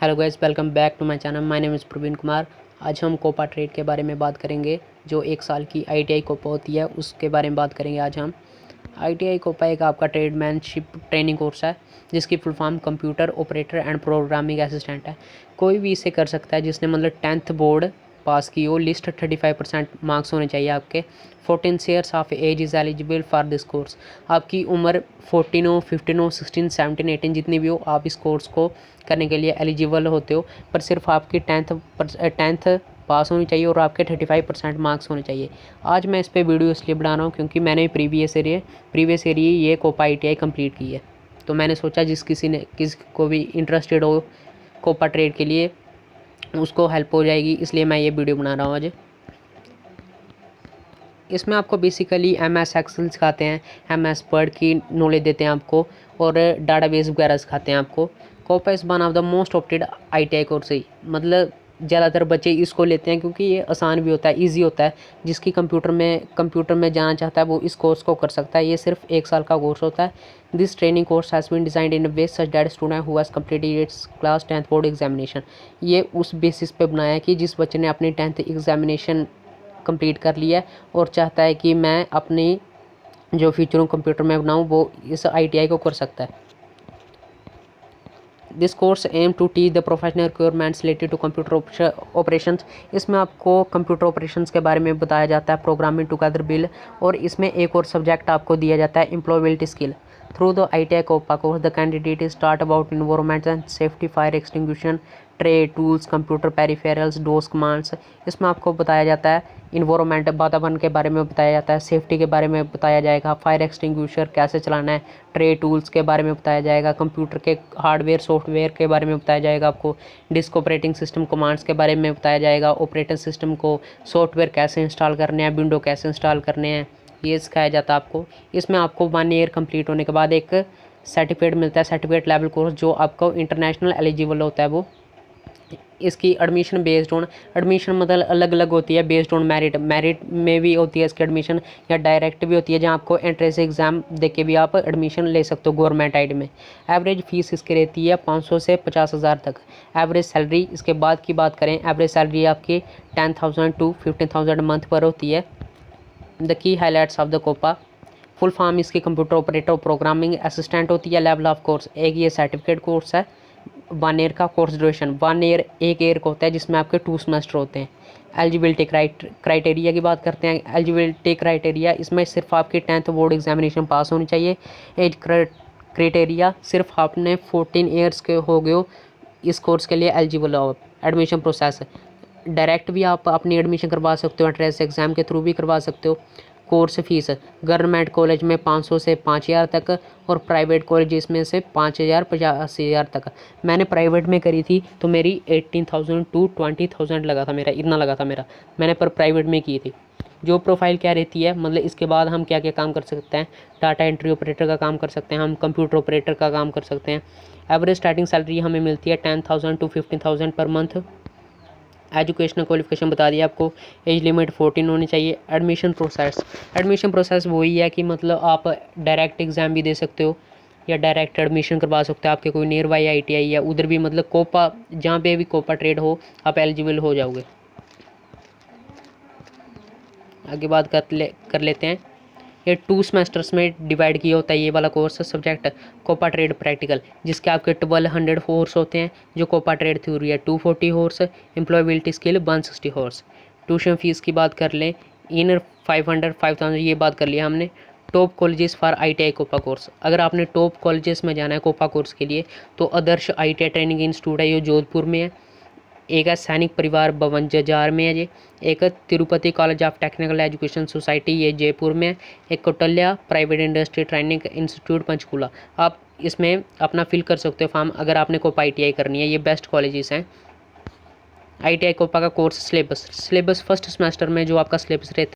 Hello guys, welcome back to my channel. My name is Praveen Kumar. आज हम Copa trade के बारे में बात करेंगे। जो 1 साल की आईटीआई कोपा होती है उसके बारे में बात करेंगे आज हम। आईटीआई कोपा एक आपका ट्रेडमैनशिप ट्रेनिंग कोर्स है जिसकी full form computer operator and programming assistant है। कोई भी इसे कर सकता है जिसने मतलब 10th बोर्ड पास की हो। लिस्ट 35% मार्क्स होने चाहिए आपके। 14 years of age is eligible for this course. आपकी उम्र 14 हो, 15 हो, 16, 17, 18 जितनी भी हो, आप इस कोर्स को करने के लिए एलिजिबल होते हो। पर सिर्फ आपकी 10th पास होनी चाहिए और आपके 35% मार्क्स होने चाहिए। आज मैं इस पर वीडियो इसलिए बना रहा हूँ क्योंकि मैंने प्रीवियस ईयर ये कोपा आईटीआई कंप्लीट की है। तो मैंने सोचा किसी को भी इंटरेस्टेड हो कोपा ट्रेड के लिए उसको हेल्प हो जाएगी, इसलिए मैं ये वीडियो बना रहा हूँ आज। इसमें आपको बेसिकली MS एक्सेल सिखाते हैं, MS वर्ड की नॉलेज देते हैं आपको और डाटाबेस वगैरह सिखाते हैं आपको। COPA is one of the most opted ITI course ही, मतलब ज़्यादातर बच्चे इसको लेते हैं क्योंकि ये आसान भी होता है, इजी होता है। जिसकी कंप्यूटर में जाना चाहता है वो इस कोर्स को कर सकता है। ये सिर्फ 1 साल का कोर्स होता है। This training course has been designed in a way such that student who has completed its class 10th board examination. ये उस बेसिस पे बनाया है कि जिस बच्चे ने अपनी 10th एग्जामिनेशन कंप्लीट कर लिया है और चाहता है कि मैं अपनी जो फ्यूचर कंप्यूटर में बनाऊँ वो इस आईटीआई को कर सकता है। This course aim to teach the professional requirements related to computer operations. इसमें आपको कंप्यूटर ऑपरेशंस के बारे में बताया जाता है, प्रोग्रामिंग टुगेदर बिल, और इसमें एक और सब्जेक्ट आपको दिया जाता है employability skill. Through the ITI COPA course the candidate is start about environment and safety, fire extinguishing, trade tools, computer peripherals, DOS commands. इसमें आपको बताया जाता है इन्वायरमेंट, वातावरण के बारे में बताया जाता है, सेफ्टी के बारे में बताया जाएगा, फायर एक्सटिंग्विशर कैसे चलाना है, ट्रे टूल्स के बारे में बताया जाएगा, कंप्यूटर के हार्डवेयर सॉफ्टवेयर के बारे में बताया जाएगा आपको, डिस्क ऑपरेटिंग सिस्टम कमांड्स के बारे में बताया जाएगा, ऑपरेटिंग सिस्टम को सॉफ्टवेयर कैसे इंस्टॉल करने हैं, विंडो कैसे इंस्टॉल करने हैं, ये सिखाया जाता है आपको। इसमें आपको 1 ईयर कंप्लीट होने के बाद एक सर्टिफिकेट मिलता है, सर्टिफिकेट लेवल कोर्स, जो आपको इंटरनेशनल एलिजिबल होता है वो। इसकी एडमिशन मतलब अलग अलग होती है बेस्ड ऑन मेरिट में भी होती है इसकी एडमिशन, या डायरेक्ट भी होती है जहाँ आपको एंट्रेंस एग्ज़ाम दे के भी आप एडमिशन ले सकते हो गवर्नमेंट आइड में। एवरेज फ़ीस इसकी रहती है 500 से 50,000 तक। एवरेज सैलरी इसके बाद की बात करें, एवरेज सैलरी आपकी 10,000 टू 15,000 मंथ पर होती है। द की highlights of the COPA, full form इसकी कंप्यूटर ऑपरेटर प्रोग्रामिंग असिस्टेंट होती है। लेवल ऑफ कोर्स, एक ये सर्टिफिकेट कोर्स है। 1 ईयर का कोर्स ड्यूरेशन, 1 ईयर एक ईयर का होता है जिसमें आपके 2 सेमेस्टर होते हैं। एलिजिबिलिटी क्राइटेरिया की बात करते हैं। एलिजिबिलिटी क्राइटेरिया, इसमें सिर्फ आपकी 10th बोर्ड एग्जामिनेशन पास होनी चाहिए। एज क्राइटेरिया, सिर्फ आपने 14 ईयर्स के हो गए हो इस कोर्स के लिए एलिजिबल हो। एडमिशन प्रोसेस, डायरेक्ट भी आप अपनी एडमिशन करवा सकते हो, एंट्रेंस एग्ज़ाम के थ्रू भी करवा सकते हो। कोर्स फीस, गवर्नमेंट कॉलेज में 500 से 5,000 तक और प्राइवेट कॉलेज में से 5,000 50,000 तक। मैंने प्राइवेट में करी थी तो मेरी 18,000 टू 20,000 लगा था मेरा, इतना लगा था मेरा, मैंने पर प्राइवेट में की थी। जो प्रोफाइल क्या रहती है, मतलब इसके बाद हम क्या क्या काम कर सकते हैं। डाटा एंट्री ऑपरेटर का काम कर सकते हैं हम, कंप्यूटर ऑपरेटर का काम कर सकते हैं। एवरेज स्टार्टिंग सैलरी हमें मिलती है 10,000 to 15,000 per month. Educational qualification बता दिया आपको। एज लिमिट 14 होनी चाहिए। एडमिशन प्रोसेस वही है कि मतलब आप डायरेक्ट एग्ज़ाम भी दे सकते हो या डायरेक्ट एडमिशन करवा सकते हो। आपके कोई नियर बाई आईटीआई या उधर भी मतलब कोपा, जहाँ पे भी कोपा ट्रेड हो आप एलिजिबल हो जाओगे। आगे बात कर लेते हैं। ये 2 सेमेस्टर्स में डिवाइड किया होता है ये वाला course subject, COPA trade practical, जिसके आपके 1200 हॉर्स होते हैं। जो कोपा ट्रेड थ्योरी है 240 horse, employability skill 160 horse. Tuition fees की बात कर लें, इन 5,000 ये बात कर लिया हमने। Top colleges for ITI COPA course, अगर आपने टॉप कॉलेजेस में जाना है कोपा कोर्स के लिए तो आदर्श आईटीआई ट्रेनिंग इंस्टीट्यूट है, ये जोधपुर में है। एक है सैनिक परिवार भवन जजार में है ये। एक Tirupati college of technical education society, ये जयपुर में है। एक Kautilya private industry training institute Panchkula. आप इसमें अपना फिल कर सकते हो फॉर्म अगर आपने कोपा आईटीआई करनी है, ये बेस्ट कॉलेजेस हैं। आईटीआई कोपा का कोर्स सिलेबस फर्स्ट सेमेस्टर में जो आपका सिलेबस रहता है